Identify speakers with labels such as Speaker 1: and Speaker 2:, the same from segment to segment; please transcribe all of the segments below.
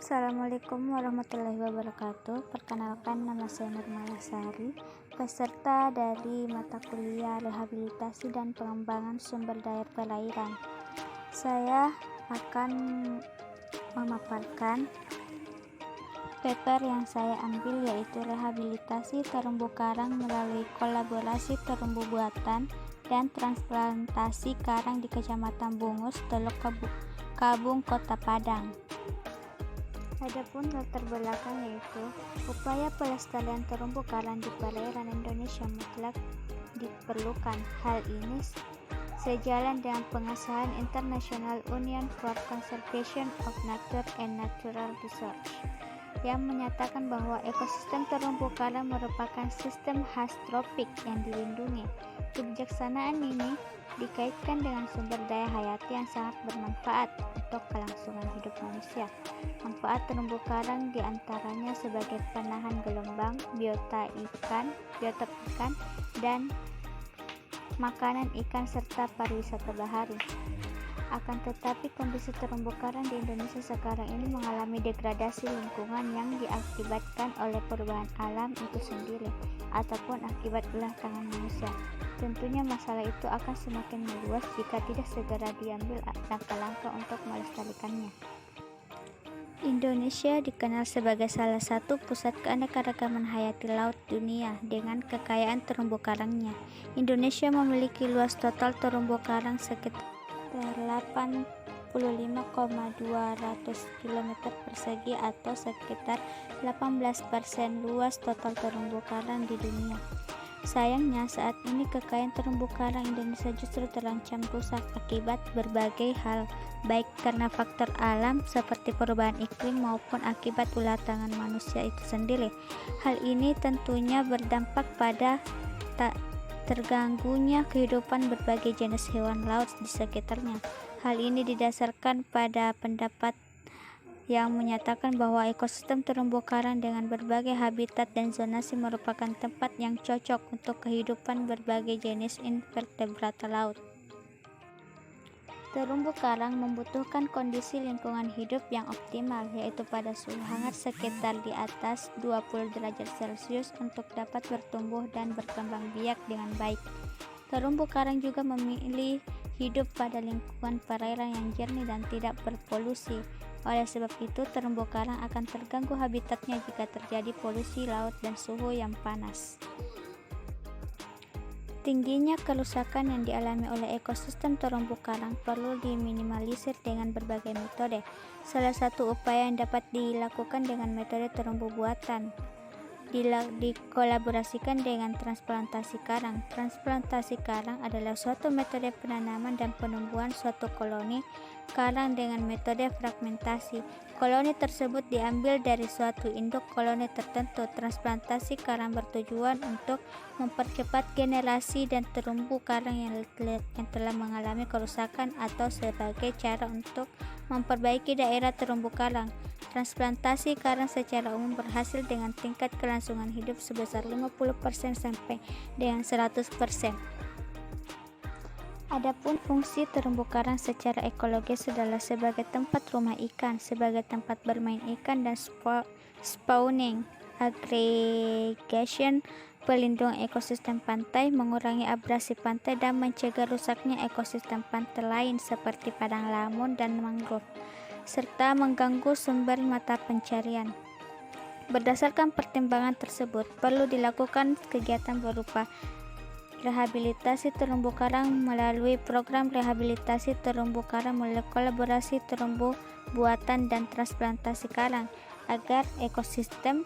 Speaker 1: Assalamualaikum warahmatullahi wabarakatuh. Perkenalkan, nama saya Nurmala Sari, peserta dari mata kuliah Rehabilitasi dan Pengembangan Sumber Daya Perairan. Saya akan memaparkan paper yang saya ambil, yaitu rehabilitasi terumbu karang melalui kolaborasi terumbu buatan dan transplantasi karang di Kecamatan Bungus, Teluk Kabung, Kota Padang. Adapun latar belakang yaitu upaya pelestarian terumbu karang di perairan Indonesia mutlak diperlukan. Hal ini sejalan dengan pengesahan International Union for Conservation of Nature and Natural Resources yang menyatakan bahwa ekosistem terumbu karang merupakan sistem khas tropik yang dilindungi. Kebijaksanaan ini dikaitkan dengan sumber daya hayati yang sangat bermanfaat untuk kelangsungan hidup manusia. Manfaat terumbu karang diantaranya sebagai penahan gelombang, biota ikan, dan makanan ikan serta pariwisata bahari. Akan tetapi kondisi terumbu karang di Indonesia sekarang ini mengalami degradasi lingkungan yang diakibatkan oleh perubahan alam itu sendiri ataupun akibat ulah tangan manusia. Tentunya masalah itu akan semakin meluas jika tidak segera diambil langkah-langkah untuk melestarikannya. Indonesia dikenal sebagai salah satu pusat keanekaragaman hayati laut dunia dengan kekayaan terumbu karangnya. Indonesia memiliki luas total terumbu karang sekitar 85,200 km persegi atau sekitar 18% luas total terumbu karang di dunia. Sayangnya saat ini kekayaan terumbu karang Indonesia justru terancam rusak akibat berbagai hal, baik karena faktor alam seperti perubahan iklim maupun akibat ulah tangan manusia itu sendiri. Hal ini tentunya berdampak pada tak terganggunya kehidupan berbagai jenis hewan laut di sekitarnya. Hal ini didasarkan pada pendapat yang menyatakan bahwa ekosistem terumbu karang dengan berbagai habitat dan zonasi merupakan tempat yang cocok untuk kehidupan berbagai jenis invertebrata laut. Terumbu karang membutuhkan kondisi lingkungan hidup yang optimal, yaitu pada suhu hangat sekitar di atas 20 derajat Celcius untuk dapat bertumbuh dan berkembang biak dengan baik. Terumbu karang juga memilih hidup pada lingkungan perairan yang jernih dan tidak berpolusi. Oleh sebab itu, terumbu karang akan terganggu habitatnya jika terjadi polusi laut dan suhu yang panas. Tingginya kerusakan yang dialami oleh ekosistem terumbu karang perlu diminimalisir dengan berbagai metode. Salah satu upaya yang dapat dilakukan dengan metode terumbu buatan dikolaborasikan dengan transplantasi karang. Transplantasi karang adalah suatu metode penanaman dan penumbuhan suatu koloni karang dengan metode fragmentasi. Koloni tersebut diambil dari suatu induk koloni tertentu. Transplantasi karang bertujuan untuk mempercepat generasi dan terumbu karang yang telah mengalami kerusakan atau sebagai cara untuk memperbaiki daerah terumbu karang. Transplantasi karang secara umum berhasil dengan tingkat kelangsungan hidup sebesar 50% sampai dengan 100%. Adapun fungsi terumbu karang secara ekologis adalah sebagai tempat rumah ikan, sebagai tempat bermain ikan dan spawning, aggregation, pelindung ekosistem pantai, mengurangi abrasi pantai dan mencegah rusaknya ekosistem pantai lain seperti padang lamun dan mangrove, serta mengganggu sumber mata pencarian. Berdasarkan pertimbangan tersebut, perlu dilakukan kegiatan berupa rehabilitasi terumbu karang melalui program rehabilitasi terumbu karang melalui kolaborasi terumbu buatan dan transplantasi karang agar ekosistem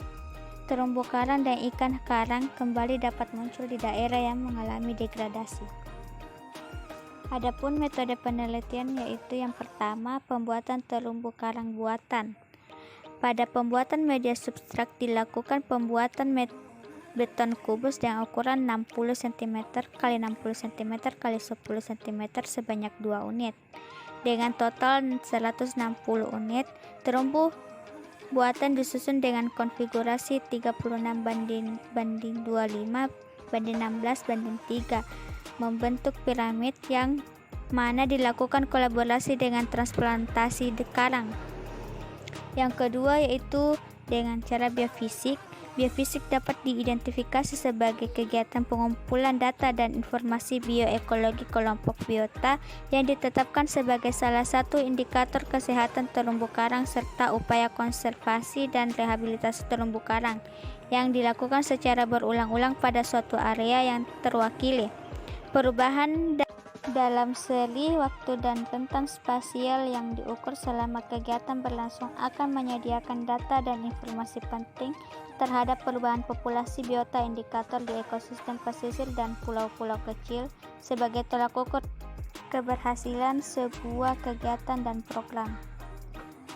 Speaker 1: terumbu karang dan ikan karang kembali dapat muncul di daerah yang mengalami degradasi. Adapun metode penelitian yaitu yang pertama, pembuatan terumbu karang buatan. Pada pembuatan media substrak dilakukan pembuatan beton kubus dengan ukuran 60 cm x 60 cm x 10 cm sebanyak 2 unit. Dengan total 160 unit, terumbu buatan disusun dengan konfigurasi 36:25:16:3 membentuk piramid yang mana dilakukan kolaborasi dengan transplantasi karang. Yang kedua yaitu dengan cara biofisik. Biofisik dapat diidentifikasi sebagai kegiatan pengumpulan data dan informasi bioekologi kelompok biota yang ditetapkan sebagai salah satu indikator kesehatan terumbu karang serta upaya konservasi dan rehabilitasi terumbu karang yang dilakukan secara berulang-ulang pada suatu area yang terwakili. Perubahan dalam seli waktu dan rentang spasial yang diukur selama kegiatan berlangsung akan menyediakan data dan informasi penting terhadap perubahan populasi biota indikator di ekosistem pesisir dan pulau-pulau kecil sebagai tolak ukur keberhasilan sebuah kegiatan dan program.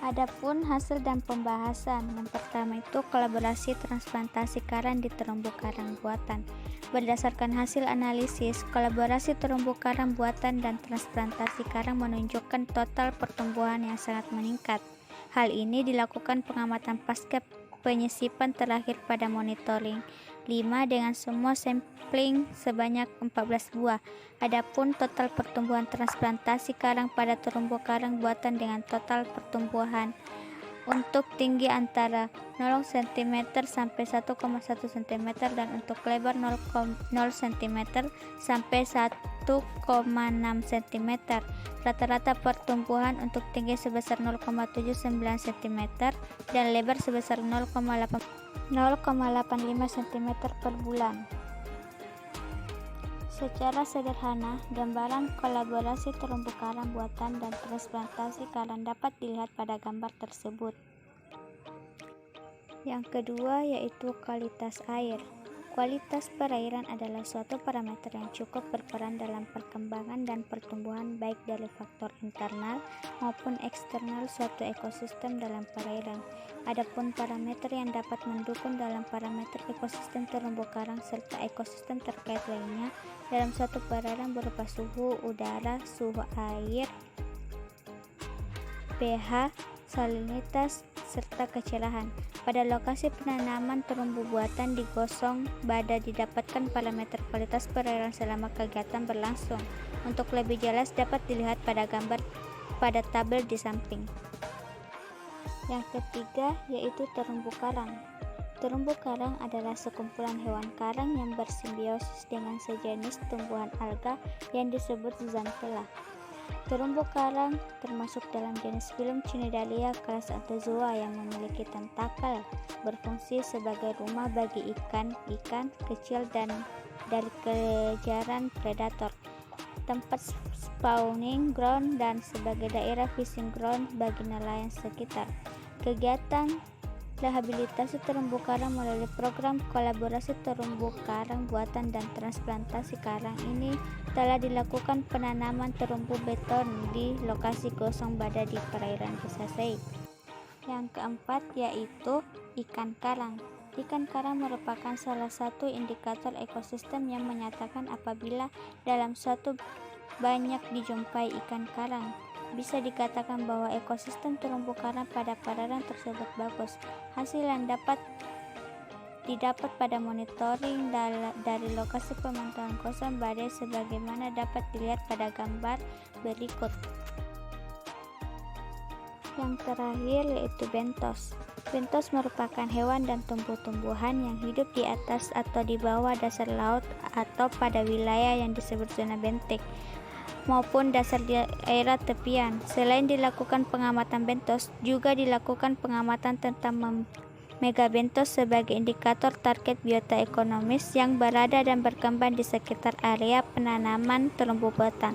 Speaker 1: Adapun hasil dan pembahasan, yang pertama itu kolaborasi transplantasi karang di terumbu karang buatan. Berdasarkan hasil analisis, kolaborasi terumbu karang buatan dan transplantasi karang menunjukkan total pertumbuhan yang sangat meningkat. Hal ini dilakukan pengamatan pasca penyisipan terakhir pada monitoring 5 dengan semua sampling sebanyak 14 buah. Adapun total pertumbuhan transplantasi karang pada terumbu karang buatan dengan total pertumbuhan untuk tinggi antara 0 cm sampai 1,1 cm dan untuk lebar 0 cm sampai 1,6 cm. Rata-rata pertumbuhan untuk tinggi sebesar 0,79 cm dan lebar sebesar 0,85 cm per bulan. Secara sederhana, gambaran kolaborasi terumbu karang buatan dan transplantasi karang dapat dilihat pada gambar tersebut. Yang kedua yaitu kualitas air. Kualitas perairan adalah suatu parameter yang cukup berperan dalam perkembangan dan pertumbuhan baik dari faktor internal maupun eksternal suatu ekosistem dalam perairan. Adapun parameter yang dapat mendukung dalam parameter ekosistem terumbu karang serta ekosistem terkait lainnya dalam suatu perairan berupa suhu udara, suhu air, pH, salinitas, serta kecerahan. Pada lokasi penanaman terumbu buatan di Gosong Bada didapatkan parameter kualitas perairan selama kegiatan berlangsung. Untuk lebih jelas dapat dilihat pada gambar pada tabel di samping. Yang ketiga yaitu terumbu karang. Terumbu karang adalah sekumpulan hewan karang yang bersimbiosis dengan sejenis tumbuhan alga yang disebut zooxanthellae. Terumbu karang termasuk dalam jenis Phylum Cnidaria kelas Anthozoa yang memiliki tentakel, berfungsi sebagai rumah bagi ikan kecil dan dari kejaran predator, tempat spawning ground dan sebagai daerah fishing ground bagi nelayan sekitar. Kegiatan rehabilitasi terumbu karang melalui program kolaborasi terumbu karang buatan dan transplantasi karang ini telah dilakukan penanaman terumbu beton di lokasi Gosong Bada di perairan Kisasei. Yang keempat yaitu ikan karang. Ikan karang merupakan salah satu indikator ekosistem yang menyatakan apabila dalam suatu banyak dijumpai ikan karang. Bisa dikatakan bahwa ekosistem terumbu karang pada perairan tersebut bagus. Hasil yang didapat pada monitoring dari lokasi pemantauan Gosong Bada sebagaimana dapat dilihat pada gambar berikut. Yang terakhir yaitu bentos. Bentos merupakan hewan dan tumbuh-tumbuhan yang hidup di atas atau di bawah dasar laut atau pada wilayah yang disebut zona bentek maupun dasar daerah tepian. Selain dilakukan pengamatan bentos, juga dilakukan pengamatan tentang megabentos sebagai indikator target biota ekonomis yang berada dan berkembang di sekitar area penanaman terumbu buatan.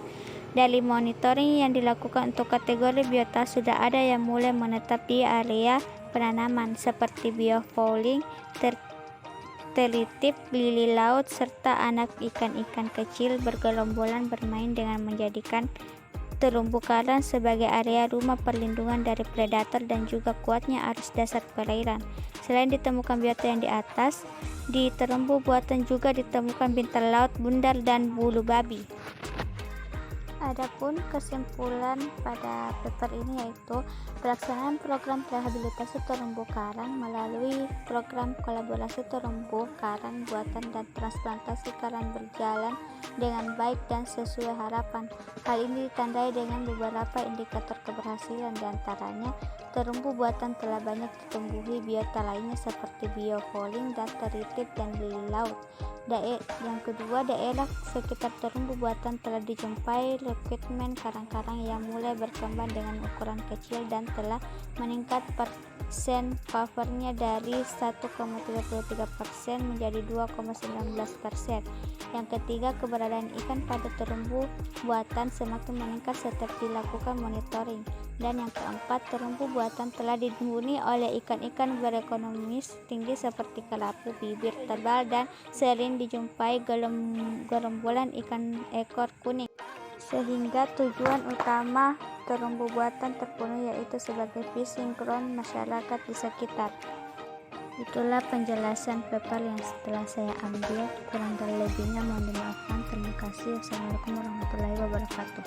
Speaker 1: Dari monitoring yang dilakukan untuk kategori biota sudah ada yang mulai menetap di area penanaman seperti biofouling, telitip, lili laut, serta anak ikan-ikan kecil bergelombolan bermain dengan menjadikan terumbu karang sebagai area rumah perlindungan dari predator dan juga kuatnya arus dasar perairan. Selain ditemukan biota yang di atas, di terumbu buatan juga ditemukan bintang laut, bundar, dan bulu babi. Adapun kesimpulan pada paper ini yaitu pelaksanaan program rehabilitasi terumbu karang melalui program kolaborasi terumbu karang buatan dan transplantasi karang berjalan dengan baik dan sesuai harapan. Hal ini ditandai dengan beberapa indikator keberhasilan, diantaranya terumbu buatan telah banyak ditumbuhi biota lainnya seperti biofouling dan teritit dan lili laut. Yang kedua, daerah sekitar terumbu buatan telah dijumpai rekrutmen karang-karang yang mulai berkembang dengan ukuran kecil dan telah meningkat persen covernya dari 1,33% menjadi 2,19%. Yang ketiga, keberadaan ikan pada terumbu buatan semakin meningkat setelah dilakukan monitoring. Dan yang keempat, terumbu buatan telah dihuni oleh ikan-ikan berekonomis tinggi seperti kelapu bibir tebal, dan sering dijumpai gerombolan ikan ekor kuning, sehingga tujuan utama terumbu buatan terpenuhi, yaitu sebagai fishing ground masyarakat di sekitar. Itulah penjelasan paper yang setelah saya ambil. Kurang dan lebihnya mohon dimaafkan. Terima kasih. Wassalamualaikum warahmatullahi wabarakatuh.